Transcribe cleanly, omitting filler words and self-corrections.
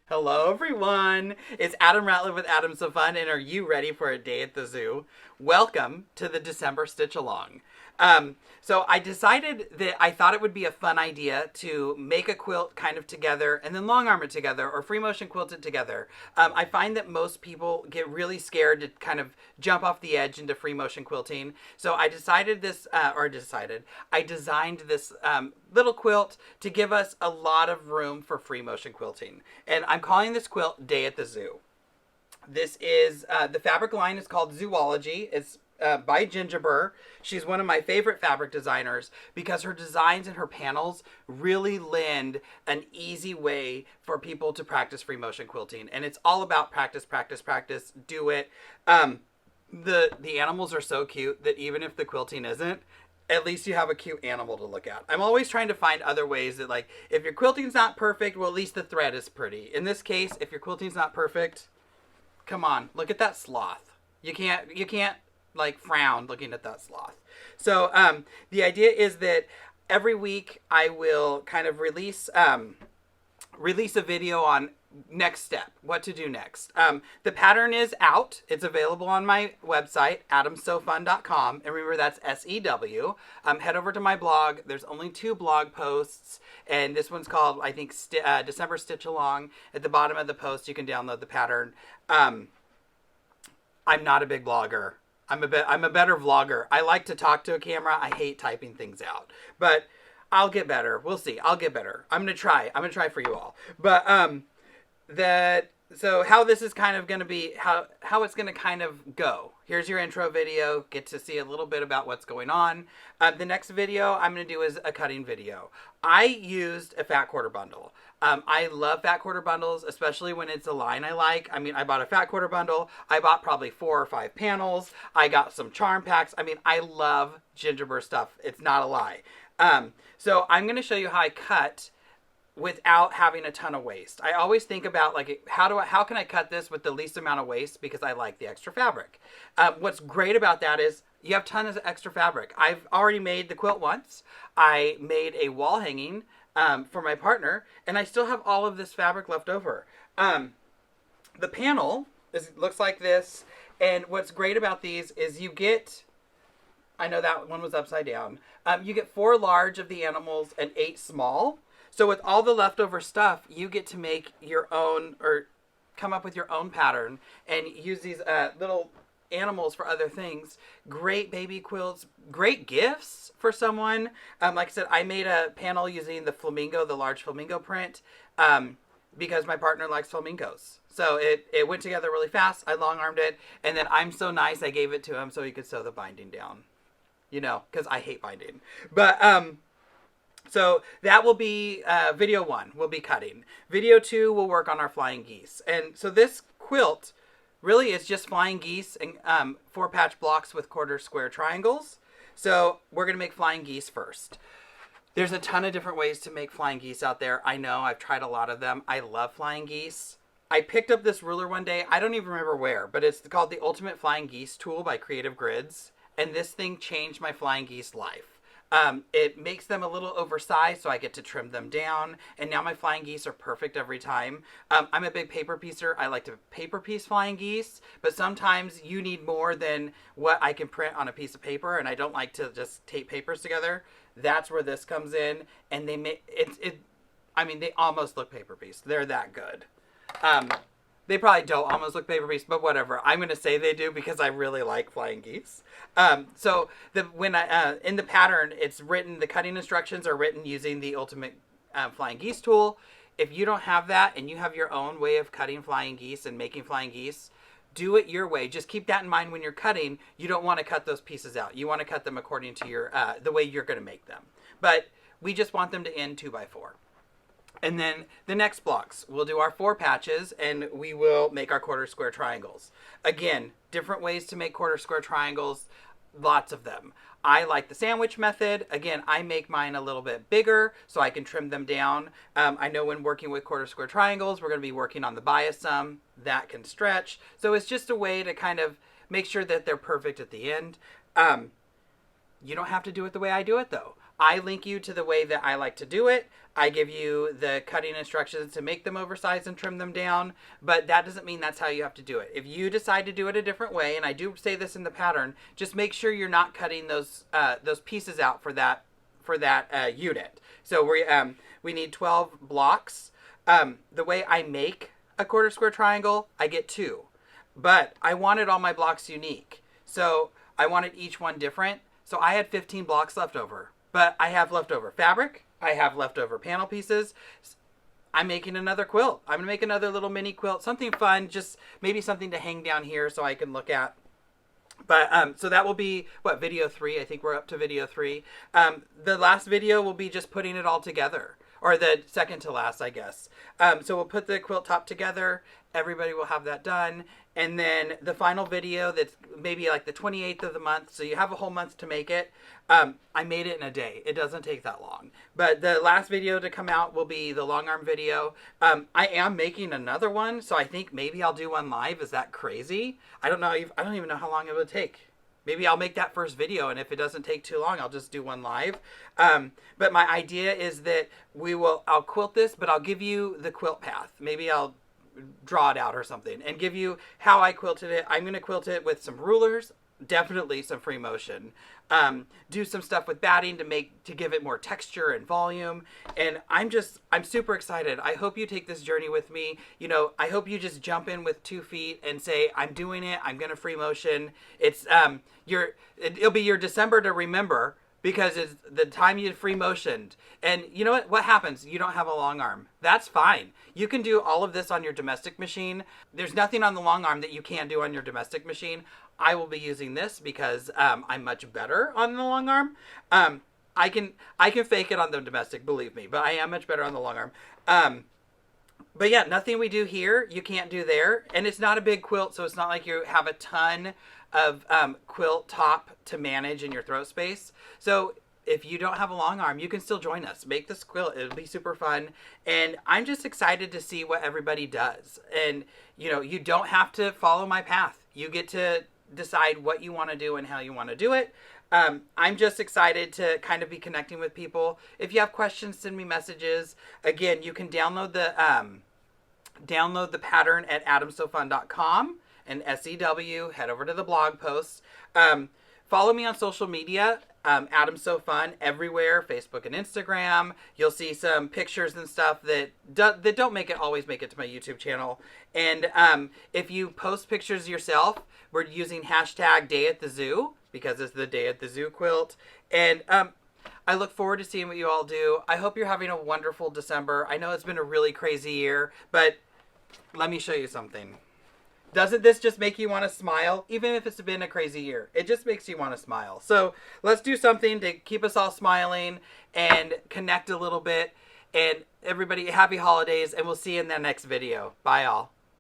Hello, everyone. It's Adam Ratliff with Adam So Fun, and are you ready for a day at the zoo? Welcome to the December Stitch Along. So I decided that I thought it would be a fun idea to make a quilt kind of together and then long arm it together or free motion quilt it together. I find that most people get really scared to kind of jump off the edge into free motion quilting. So I I designed this little quilt to give us a lot of room for free motion quilting. And I'm calling this quilt Day at the Zoo. This is, the fabric line is called Zoology. It's by Gingiber. She's one of my favorite fabric designers because her designs and her panels really lend an easy way for people to practice free motion quilting. And it's all about practice, practice, practice, do it. The animals are so cute that even if the quilting isn't, at least you have a cute animal to look at. I'm always trying to find other ways that, like, if your quilting's not perfect, well, at least the thread is pretty. In this case, if your quilting's not perfect, come on, look at that sloth. You can't like frown looking at that sloth. So the idea is that every week I will kind of release a video on next step, what to do next. The pattern is out. It's available on my website, adamsofun.com. And remember, that's SEW. Head over to my blog. There's only 2 blog posts. And this one's called, I think, December Stitch Along. At the bottom of the post, you can download the pattern. I'm not a big blogger. I'm a better vlogger. I like to talk to a camera. I hate typing things out. But I'll get better. We'll see. I'll get better. I'm going to try. I'm going to try for you all. But so how this is kind of going to be, how it's going to kind of go. Here's your intro video. Get to see a little bit about what's going on. The next video I'm going to do is a cutting video. I used a fat quarter bundle. I love fat quarter bundles, especially when it's a line I like. I mean, I bought a fat quarter bundle. I bought probably 4 or 5 panels. I got some charm packs. I mean, I love Gingiber stuff. It's not a lie. So I'm going to show you how I cut without having a ton of waste. I always think about, like, how can I cut this with the least amount of waste, because I like the extra fabric. What's great about that is you have tons of extra fabric. I've already made the quilt once. I made a wall hanging for my partner, and I still have all of this fabric left over. The panel looks like this, and what's great about these is you get, I know that one was upside down, you get 4 large of the animals and 8 small. So with all the leftover stuff, you get to make your own, or come up with your own pattern and use these little animals for other things. Great baby quilts, great gifts for someone. Like I said, I made a panel using the flamingo, the large flamingo print, because my partner likes flamingos. So it went together really fast. I long armed it, and then I'm so nice, I gave it to him so he could sew the binding down. You know, because I hate binding. But so that will be video 1. We'll be cutting. Video 2 will work on our flying geese. And so this quilt really is just flying geese and 4 patch blocks with quarter square triangles. So we're going to make flying geese first. There's a ton of different ways to make flying geese out there. I know, I've tried a lot of them. I love flying geese. I picked up this ruler one day. I don't even remember where, but it's called the Ultimate Flying Geese Tool by Creative Grids. And this thing changed my flying geese life. It makes them a little oversized, so I get to trim them down, and now my flying geese are perfect every time. I'm a big paper piecer. I like to paper piece flying geese, but sometimes you need more than what I can print on a piece of paper, and I don't like to just tape papers together. That's where this comes in, and they make it. I mean, they almost look paper piece. They're that good. They probably don't almost look paper piece, but whatever. I'm going to say they do because I really like flying geese. So in the pattern, it's written, the cutting instructions are written using the Ultimate Flying Geese tool. If you don't have that and you have your own way of cutting flying geese and making flying geese, do it your way. Just keep that in mind when you're cutting. You don't want to cut those pieces out. You want to cut them according to your the way you're going to make them. But we just want them to end 2x4. And then the next blocks, we'll do our 4 patches, and we will make our quarter square triangles. Again, different ways to make quarter square triangles, lots of them. I like the sandwich method. Again, I make mine a little bit bigger so I can trim them down. I know when working with quarter square triangles, we're going to be working on the bias sum. That can stretch. So it's just a way to kind of make sure that they're perfect at the end. You don't have to do it the way I do it, though. I link you to the way that I like to do it. I give you the cutting instructions to make them oversized and trim them down, but that doesn't mean that's how you have to do it. If you decide to do it a different way, and I do say this in the pattern, just make sure you're not cutting those pieces out for that unit. So we need 12 blocks. The way I make a quarter square triangle, I get 2, but I wanted all my blocks unique, so I wanted each one different. So I had 15 blocks left over, but I have leftover fabric. I have leftover panel pieces. I'm making another quilt. I'm gonna make another little mini quilt, something fun, just maybe something to hang down here so I can look at. But so that will be what, video 3. I think we're up to video 3. The last video will be just putting it all together, or the second to last, I guess. So we'll put the quilt top together. Everybody will have that done. And then the final video, that's maybe like the 28th of the month. So you have a whole month to make it. I made it in a day. It doesn't take that long. But the last video to come out will be the long arm video. I am making another one, so I think maybe I'll do one live. Is that crazy? I don't know. I don't even know how long it would take. Maybe I'll make that first video, and if it doesn't take too long, I'll just do one live. But my idea is that I'll quilt this, but I'll give you the quilt path. Maybe I'll draw it out or something and give you how I quilted it. I'm going to quilt it with some rulers, definitely some free motion. Do some stuff with batting to give it more texture and volume. And I'm super excited. I hope you take this journey with me. You know, I hope you just jump in with 2 feet and say, I'm doing it. I'm going to free motion. It'll be your December to remember, because it's the time you free motioned. And you know what happens? You don't have a long arm. That's fine. You can do all of this on your domestic machine. There's nothing on the long arm that you can't do on your domestic machine. I will be using this because I'm much better on the long arm. I can fake it on the domestic, believe me, but I am much better on the long arm. But yeah, nothing we do here, you can't do there. And it's not a big quilt, so it's not like you have a ton of quilt top to manage in your throat space. So if you don't have a long arm, you can still join us. Make this quilt. It'll be super fun. And I'm just excited to see what everybody does. And, you know, you don't have to follow my path. You get to decide what you want to do and how you want to do it. I'm just excited to kind of be connecting with people. If you have questions, send me messages. Again, you can download the pattern at adamsofun.com. and SEW, head over to the blog posts. Follow me on social media, Adam So Fun, everywhere, Facebook and Instagram. You'll see some pictures and stuff that don't always make it to my YouTube channel. And if you post pictures yourself, we're using hashtag Day at the Zoo, because it's the Day at the Zoo quilt. And I look forward to seeing what you all do. I hope you're having a wonderful December. I know it's been a really crazy year, but let me show you something. Doesn't this just make you want to smile? Even if it's been a crazy year, it just makes you want to smile. So let's do something to keep us all smiling and connect a little bit. And everybody, happy holidays, and we'll see you in the next video. Bye all.